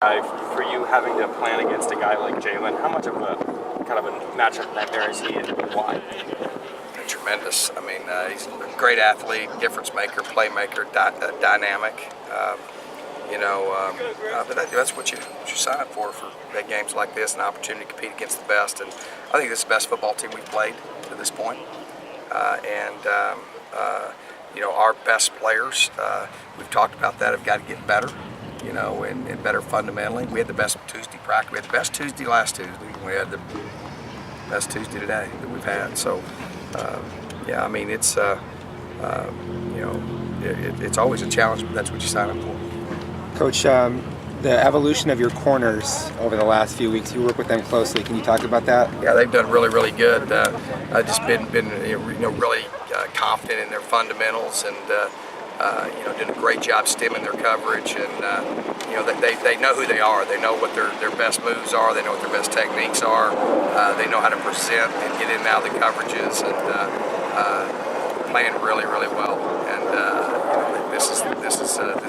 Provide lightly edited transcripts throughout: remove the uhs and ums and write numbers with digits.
For you having to plan against a guy like Jalen, how much of a kind of a matchup nightmare is he, and why? Tremendous. I mean, he's a great athlete, difference maker, playmaker, dynamic. But that's what you sign up for big games like this, an opportunity to compete against the best. And I think this is the best football team we've played to this point. Our best players, we've talked about that, have got to get better. And better fundamentally. We had the best Tuesday practice. We had the best Tuesday last Tuesday. We had the best Tuesday today that we've had. So, it's always a challenge, but that's what you sign up for. Coach, the evolution of your corners over the last few weeks, you work with them closely. Can you talk about that? Yeah, they've done really, really good. I've just been really confident in their fundamentals and. Doing a great job stemming their coverage, and they know who they are. They know what their best moves are. They know what their best techniques are. They know how to present and get in and out of the coverages, and playing really, really well. And this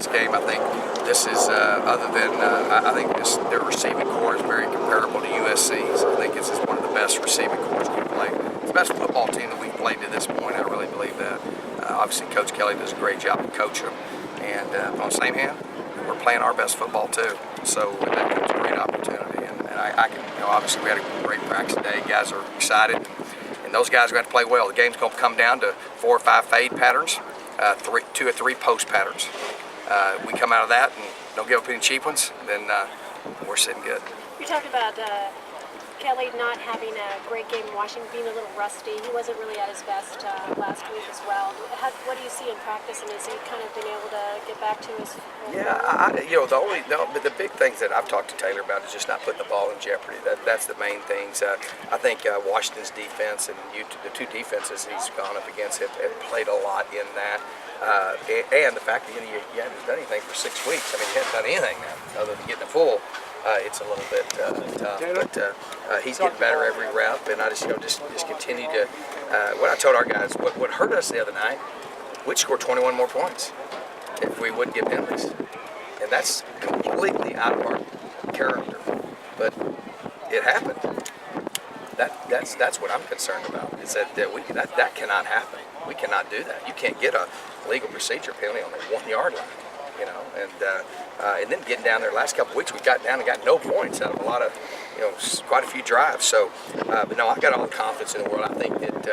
game. I think this is their receiving core is very comparable to USC's. I think this is one of the best receiving cores we've played. It's the best football team that we've played to this point. I really believe that. Obviously, Coach Kelly does a great job of coaching them. And on the same hand, we're playing our best football too. So that gives a great opportunity. And I can, obviously we had a great practice today. Guys are excited. And those guys are going to play well. The game's going to come down to 4 or 5 fade patterns, 2 or 3 post patterns. We come out of that and don't give up any cheap ones, then we're sitting good. You talked about Kelly not having a great game in Washington, being a little rusty. He wasn't really at his best last week as well. What do you see in practice, and has he kind of been able to get back to his? But the big things that I've talked to Taylor about is just not putting the ball in jeopardy. That's the main things. I think Washington's defense and the 2 defenses he's gone up against have played a lot in that. And the fact that you haven't done anything for 6 weeks. I mean, you haven't done anything now other than getting a full. It's a little bit tough, but he's getting better every rep, and I just continue to. What I told our guys, what hurt us the other night, we'd score 21 more points if we wouldn't get penalties, and that's completely out of our character. But it happened. That's what I'm concerned about. Is that cannot happen. We cannot do that. You can't get a legal procedure penalty on the 1-yard line. And then getting down there, last couple of weeks we got down and got no points out of a lot of, quite a few drives. So, but no, I've got all the confidence in the world. I think that,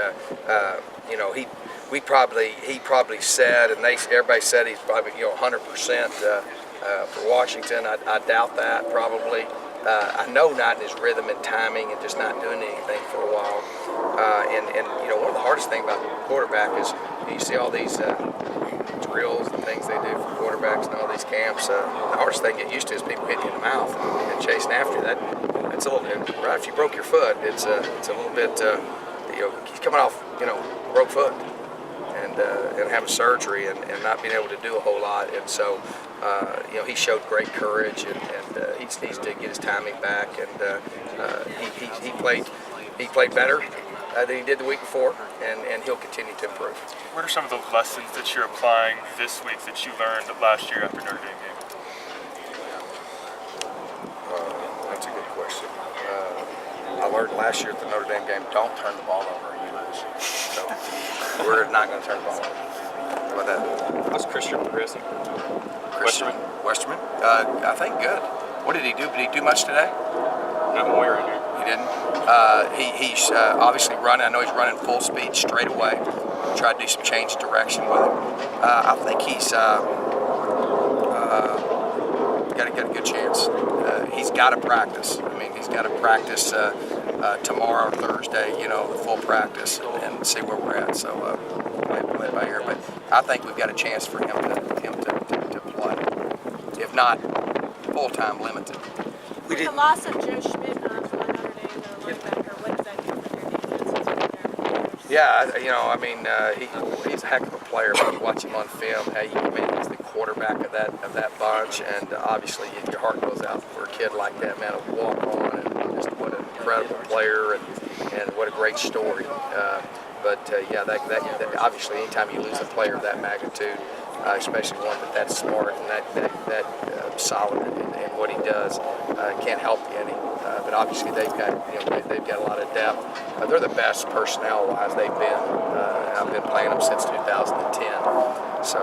he probably said, and everybody said he's probably 100% for Washington. I doubt that probably. I know not in his rhythm and timing and just not doing anything for a while. One of the hardest things about the quarterback is you see all these drills and things they do for quarterbacks and all these camps. The hardest thing to get used to is people hitting you in the mouth and chasing after you. That's a little bit, right? If you broke your foot, it's a little bit, he's coming off, broke foot and having surgery and not being able to do a whole lot. And so, he showed great courage and he needs to get his timing back. And he played better than he did the week before, and he'll continue to improve. What are some of the lessons that you're applying this week that you learned last year after Notre Dame game? That's a good question. I learned last year at the Notre Dame game, don't turn the ball over or you lose. So we're not going to turn the ball over. How about that? How's Christian progressing? Westerman? I think good. What did he do? Did he do much today? Not when we were in here. He didn't. He's obviously running. I know he's running full speed straight away. Try to do some change of direction with him. I think he's got a good chance. He's got to practice. I mean, he's got to practice tomorrow or Thursday, the full practice, and see where we're at. So play by ear. But I think we've got a chance for him to play, if not full-time, limited. With the loss of Joe Schmidt from Notre Dame, the linebacker, what does that do for their defense? He's a heck of a player. When you watch him on film, he's the quarterback of that bunch, and obviously your heart goes out for a kid like that, man, to walk on, and just what an incredible player, and what a great story. Obviously, anytime you lose a player of that magnitude, especially one that's smart and that solid in what he does. Can't help you any. But obviously they've got a lot of depth. They're the best personnel-wise they've been. I've been playing them since 2010. So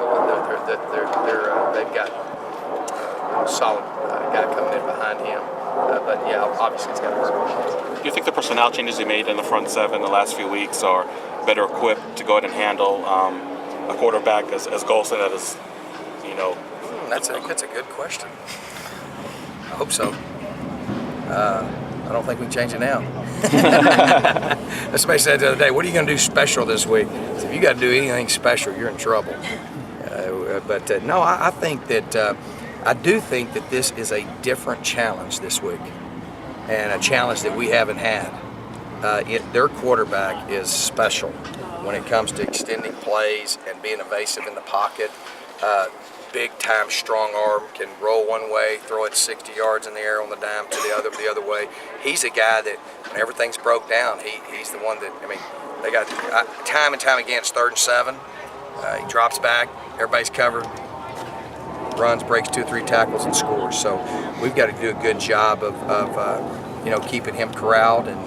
they've got a solid guy coming in behind him. But yeah, obviously it's got to work. Do you think the personnel changes he made in the front seven the last few weeks are better equipped to go ahead and handle a quarterback as Golson that is, That's a good question. I hope so. I don't think we can change it now. Somebody said the other day, what are you going to do special this week? I said, if you got to do anything special, you're in trouble. No, I think that I do think that this is a different challenge this week, and a challenge that we haven't had. Their quarterback is special when it comes to extending plays and being evasive in the pocket. Big time strong arm, can roll one way, throw it 60 yards in the air on the dime to the other way. He's a guy that when everything's broke down, he's the one that, they got time and time again, it's 3rd and 7. He drops back, everybody's covered, runs, breaks 2 or 3 tackles and scores. So we've got to do a good job of keeping him corralled and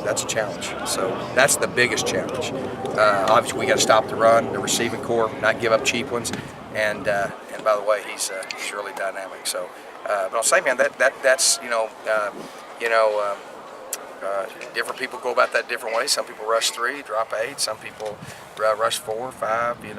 that's a challenge. So that's the biggest challenge. Obviously, we got to stop the run, the receiving core, not give up cheap ones. And by the way, he's really dynamic. So, but I'll say, man, that's different people go about that different ways. Some people rush 3, drop 8. Some people rush 4, 5. You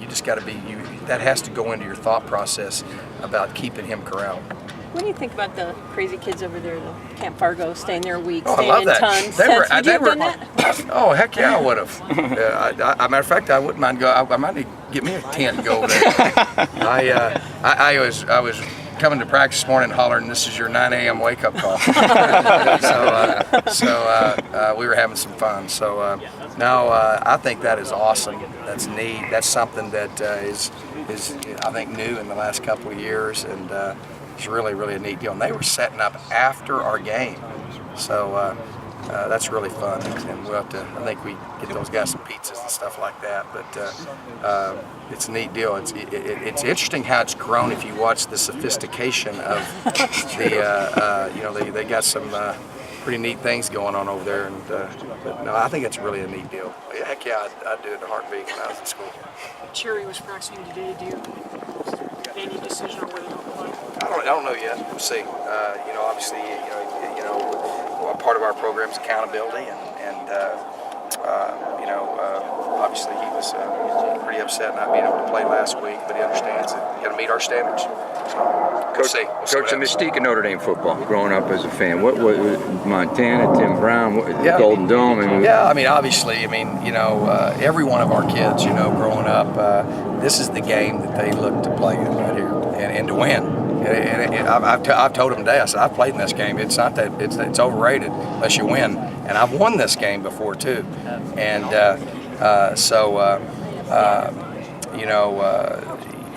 just got to be. That has to go into your thought process about keeping him corralled. What do you think about the crazy kids over there, the Camp Fargo, staying there a week, I staying love in that. tons? Would you have done that? Oh, heck yeah, I would have. Matter of fact, I wouldn't mind go. I might need to get me a tent and go over there. I was coming to practice this morning hollering, "This is your 9 a.m. wake up call." so we were having some fun. So no, I think that is awesome. That's neat. That's something that is I think new in the last couple of years, and it's really, really a neat deal. And they were setting up after our game, so that's really fun. And we'll have to, I think we get those guys some pizzas and stuff like that. But it's a neat deal. It's interesting how it's grown. If you watch the sophistication of the, they got some pretty neat things going on over there. And but no, I think it's really a neat deal. Heck yeah, I'd do it in a heartbeat when I was in school. Cherry was practicing today. Do you have any decision on whether he'll play? I don't know yet. We'll see. Obviously, part of our program is accountability, and obviously he was pretty upset not being able to play last week, but he understands that you got to meet our standards. So we'll see. Coach, the mystique of Notre Dame football, growing up as a fan, what Montana, Tim Brown, Golden Dome, obviously, every one of our kids, growing up, this is the game that they look to play in right here and to win. I've told them today, I said, I've played in this game. It's not that it's overrated unless you win. And I've won this game before too. And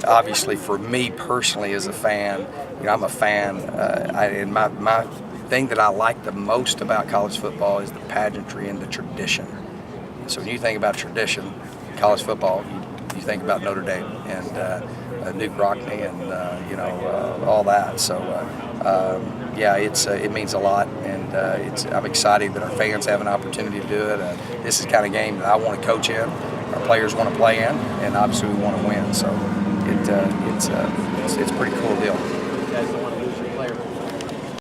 obviously for me personally as a fan, I'm a fan. And my thing that I like the most about college football is the pageantry and the tradition. So when you think about tradition, college football, you think about Notre Dame and Duke Rockne and all that. So it means a lot, and I'm excited that our fans have an opportunity to do it. This is the kind of game that I want to coach in, our players want to play in, and obviously we want to win. So it's a pretty cool deal.